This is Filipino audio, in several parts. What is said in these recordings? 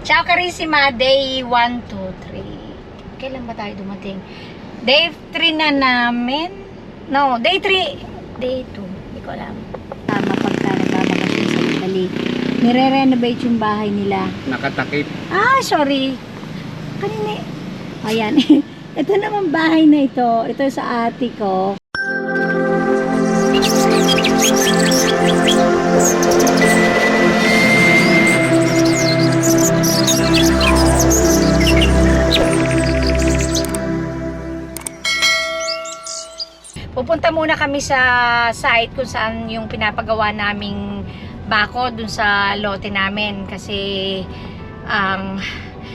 Ciao Carissima, day 1, 2, 3. Kailan ba tayo dumating? Day 3 na namin. No, day 3. Day 2. Hindi ko alam. Tama pagka nagbabakasyon sa Italy. Nire-renovate yung bahay nila. Nakatakip. Ah, sorry. Kanina. Ayan. Ito naman bahay na ito. Ito sa ate ko. Pupunta muna kami sa site kung saan yung pinapagawa naming bako dun sa lote namin kasi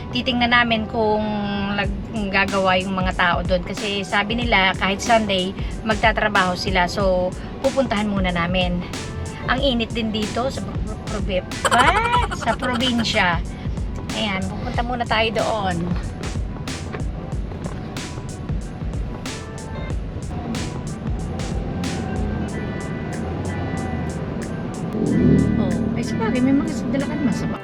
titingnan namin kung gagawa yung mga tao doon kasi sabi nila kahit Sunday magtatrabaho sila, so pupuntahan muna namin. Ang init din dito sa probinsya. Ayan, pupunta muna tayo doon. Oh, ay sabagay, may mga dalakan masama.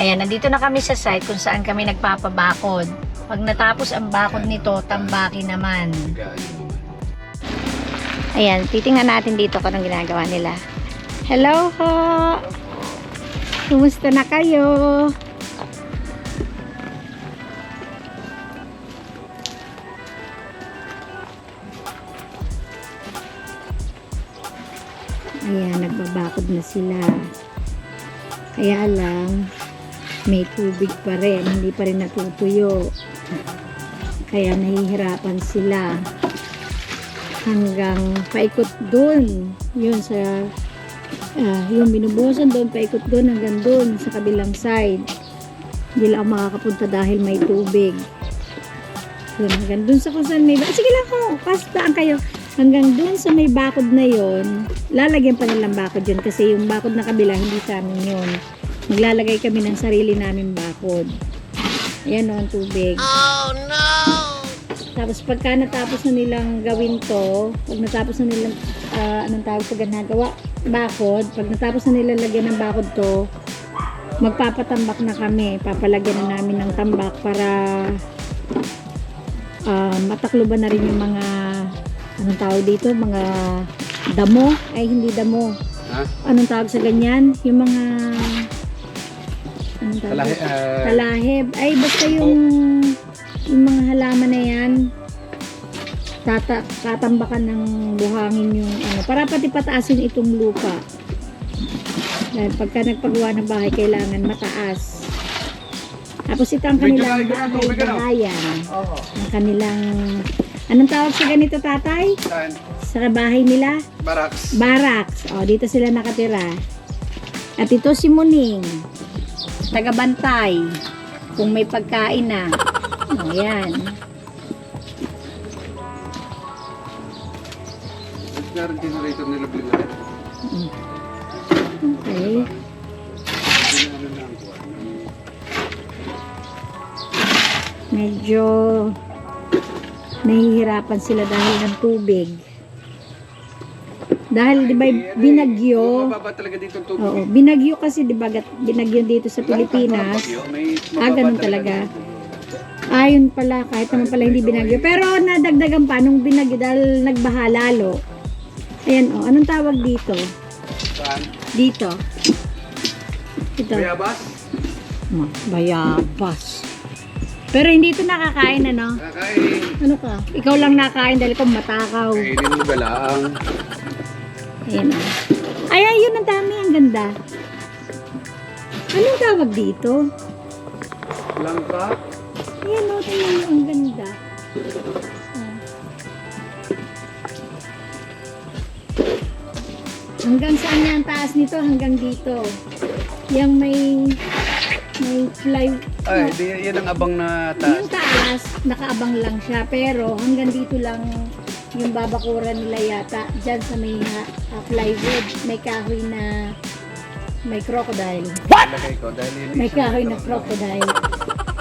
Ayan, nandito na kami sa site kung saan kami nagpapabakod. Pag natapos ang bakod nito, tambaki naman. Ayan, titingnan natin dito kung anong ginagawa nila. Hello ho! Kumusta na kayo? Ayan, nagbabakod na sila. Kaya lang, may tubig pa rin, hindi pa rin natutuyo. Kaya nahihirapan sila. Hanggang paikot dun. Yun sa, yung binubusan doon, paikot dun hanggang dun sa kabilang side. Hindi lang makakapunta dahil may tubig. Yun, hanggang dun sa kung saan may, sige lang ho, pastaan kayo. Hanggang dun sa may bakod na yon, lalagyan pa nilang bakod yun kasi yung bakod na kabila hindi sa amin yun. Maglalagay kami ng sarili namin bakod. Ayan o ang tubig. Oh no! Tapos pagka natapos na nilang gawin to, pag natapos na nilang anong tawag sa ginagawa? Bakod. Pag natapos na nilang lagyan ng bakod to, magpapatambak na kami. Papalagyan na namin ng tambak para matakluban na rin yung mga anong tawag dito? Mga damo? Ay hindi damo. Ha? Anong tawag sa ganyan? Yung mga anong tawag? Talahib. Ay basta yung mga halaman na yan tatambakan ng buhangin yung ano, para pati pataasin itong lupa dahil pagka nagpagawa ng bahay kailangan mataas. Tapos ito ang kanilang bahayan, ang kanilang anong tawag sa ganito tatay? Saan? Sa bahay nila? Barracks. Barracks. O, dito sila nakatira. At ito si Muning, tagabantay kung may pagkain na. Ayan. Meron generator nila bilang. Okay. Medyo nahihirapan sila dahil ng tubig. Dahil di ba binagyo? Mababa talaga dito ang tubig. Oo, binagyo kasi di ba binagyo dito sa Pilipinas. Ganun talaga. Ayun pala, kahit naman pala hindi binagyo. Pero nadagdagan pa nung binagyo dahil nagbaha lalo. Ayan o, anong tawag dito? Saan? Dito. Ito. Bayabas? Bayabas. Pero hindi ito nakakain, ano? Kakain. Ano ka? Ikaw lang nakakain dahil ikaw matakaw. Kainin mo ba lang? Ayan o. Ay, ayun ang dami. Ang ganda. Anong tawag dito? Langka? Ayan o, tingnan mo. Ang ganda. Hanggang saan niya ang taas nito? Hanggang dito. Yang may fly. Ay, yan ang abang na taas. Yung taas, nakaabang lang siya. Pero hanggang dito lang yung babakuran nila yata. Diyan sa may plywood. May kahoy na may crocodile. Lagay ko dahil yun May isang kahoy na metro crocodile.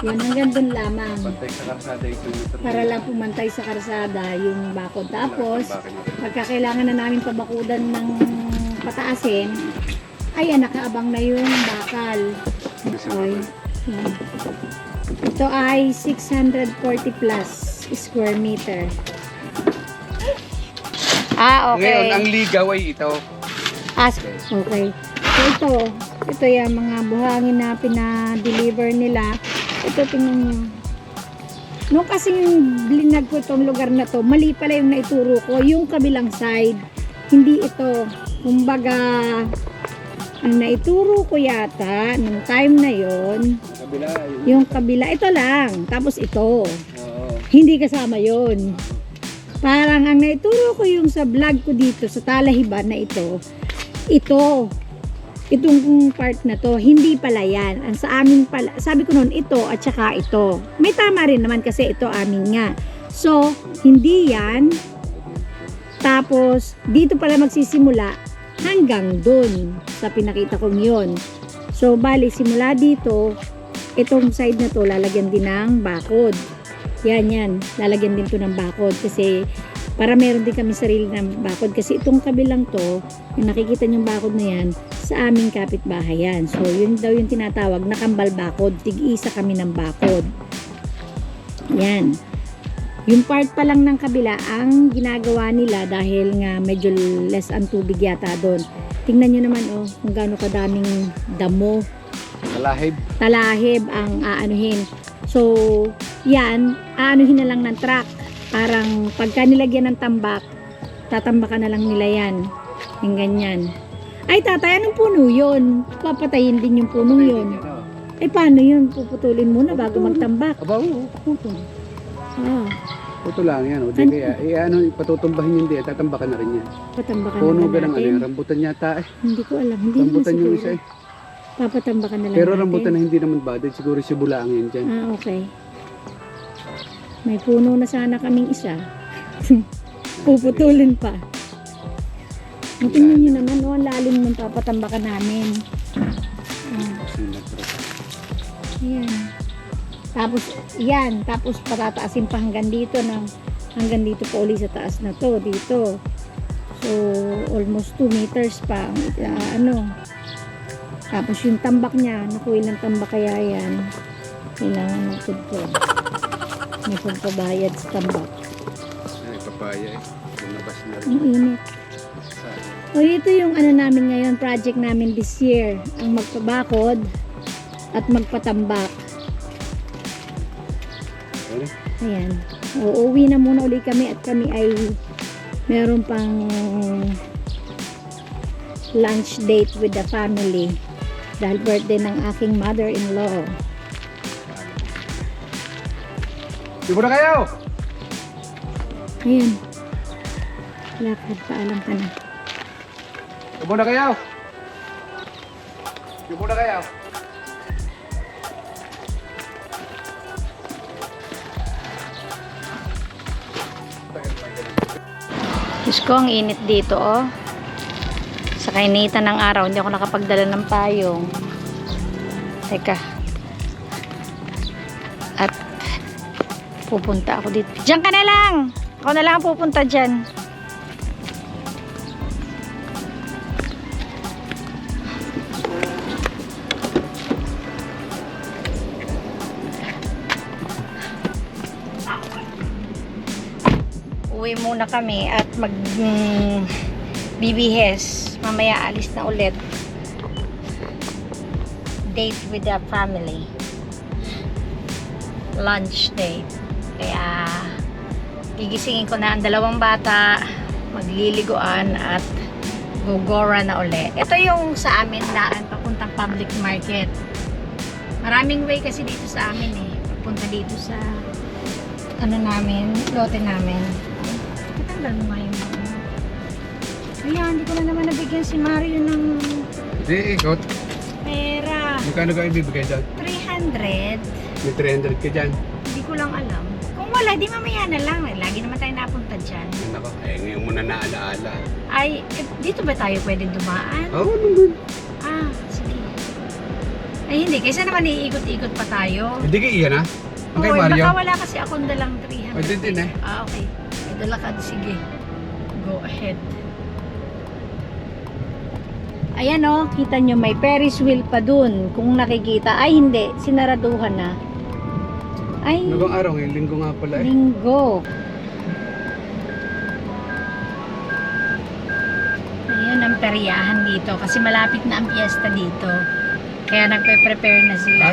Yun, hanggang dun lamang. Pantay sa karsada yung 2 metro. Para lang pumantay sa karsada yung bakod. Tapos, pagka kailangan na namin pabakudan ng pataasin, ayan, nakaabang na yung bakal. Okay. Yan. Ito ay 640 plus square meter. Ah, Ngayon, ang ligaw ay ito. Okay. So, ito yung mga buhangin na pinadeliver nila. Ito, tingnan nyo. Nung kasing blinag ko itong lugar na to, mali pala yung naituro ko. Yung kabilang side, hindi ito. Kumbaga, ang naituro ko yata, nung time na yon, Kabila, yung kabila, ito lang. Tapos ito. Oo. Hindi kasama yon. Parang ang naituro ko yung sa vlog ko dito, sa Talahiban na ito, itong part na to, hindi pala yan. Ang sa amin pala, sabi ko noon, ito at saka ito. May tama rin naman kasi ito amin nga. So, hindi yan. Tapos, dito pala magsisimula hanggang dun sa pinakita kong yun. So, bali, simula dito, itong side na to, lalagyan din ng bakod. Yan. Lalagyan din to ng bakod kasi para meron din kami sarili ng bakod. Kasi itong kabilang to, yung nakikita niyong bakod na yan, sa aming kapitbahay yan. So, yun daw yung tinatawag na kambal bakod. Tig-isa kami ng bakod. Yan. Yung part pa lang ng kabila, ang ginagawa nila dahil nga medyo less ang tubig yata doon. Tingnan nyo naman kung gaano kadaming damo. Talahib ang aanuhin. So, yan, aanuhin na lang ng truck. Parang pagka nilagyan ng tambak, tatambakan na lang nila yan. Yung ganyan. Ay, tatay, anong puno yun? Papatayin din yung punong yun. Eh, paano yun? Puputulin muna bago magtambak. Aba, oo, putol. Ah, Puto lang yan. O, di kaya, patutumbahin yun di, tatambakan na rin yan. patambakan Puno na ba lang ng natin. rambutan yata eh. Hindi ko alam. Hindi Rambutan naman yung siguro. isa eh. Papatambakan na lang Pero natin. rambutan na hindi naman baded, siguro si Bulaang yan dyan. Ah, okay. May puno na sana kaming isa. Puputulin pa. Tingnan nyo naman, ang lalim ng papatambakan namin. Ayan. Tapos, yan. Tapos, patataasin pa hanggang dito hanggang dito pa uli sa taas na to. Dito. So, almost 2 meters pa. Tapos, yung tambak niya, naku, ilang tambak kaya yan. Kailangan magtudtod. May pagpabayad sa tambak. Ay, papaya eh. Lumabas na rin. Ang init. O, ito yung namin ngayon, project namin this year. Ang magpabakod at magpatambak. Ano? Ayan. Uuwi na muna uli kami at kami ay meron pang lunch date with the family dahil birthday ng aking mother-in-law. Di na kayo! Ayan. Lakad, paalam ka na. Di na kayo! Di na kayo! Diyos ko, ang init dito, Sa kainitan ng araw, hindi ako nakapagdala ng payong. Teka. At pupunta ako dito. Diyan ka na lang! Ako na lang ang pupunta dyan. Uwi muna kami at bibihis. Mamaya alis na ulit. Date with the family. Lunch date. Kaya gigisingin ko na ang dalawang bata, magliliguan at gogora na uli. Ito yung sa amin daan papuntang public market. Maraming way kasi dito sa amin papunta dito sa namin, lote namin. Katanggal mo nga yung ayan, hindi ko na naman nabigyan si Mario ng Hindi, ikot. pera. Magkano ka ibibigay dyan? 300. May 300 ka dyan. Hindi ko lang alam. Kung wala, di mamaya na lang. Lagi naman tayo napunta dyan. Nako, ngayon mo na naalaala. Ay, dito ba tayo pwede dumaan? Oo, nandun. Ah, kaysa naman iikot-ikot pa tayo. Hindi kay Ian ha? Ang kay Oo, Mario? baka wala kasi akong dalang 300. Pwede din eh. Okay. May dala ka. Sige. Go ahead. Ayan o, kita nyo may Ferris wheel pa dun. Kung nakikita, ay hindi, sinaraduhan na. Ay, Ano bang araw ngayon? Linggo nga pala eh. linggo. Ayun ang peryahan dito kasi malapit na ang piyesta dito. Kaya nagpe-prepare na sila.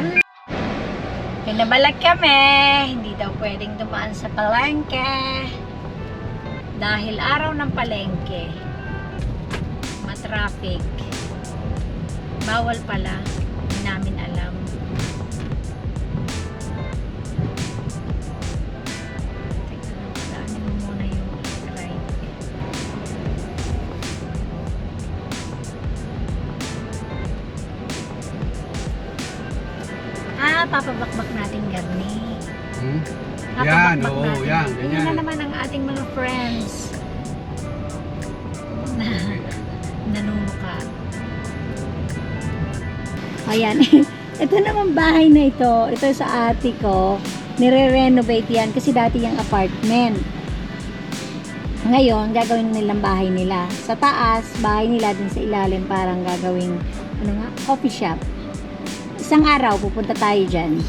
Pinabalag kami, hindi daw pwedeng dumaan sa palengke. Dahil araw ng palengke, matraffic. Bawal pala, hindi namin alam. Teka lang, daanin mo muna yung right. Papabakbak natin garni. Hmm? Yan, Papabakbak oo, natin. yan, Tingnan ganyan. na naman ang ating mga friends. Nanunuka. Ayan. Ito naman bahay na ito. Ito sa ate ko. Nire-renovate yan kasi dati yung apartment. Ngayon, gagawin nilang bahay nila. Sa taas, bahay nila din sa ilalim parang gagawing coffee shop. Isang araw pupunta tayo dyan.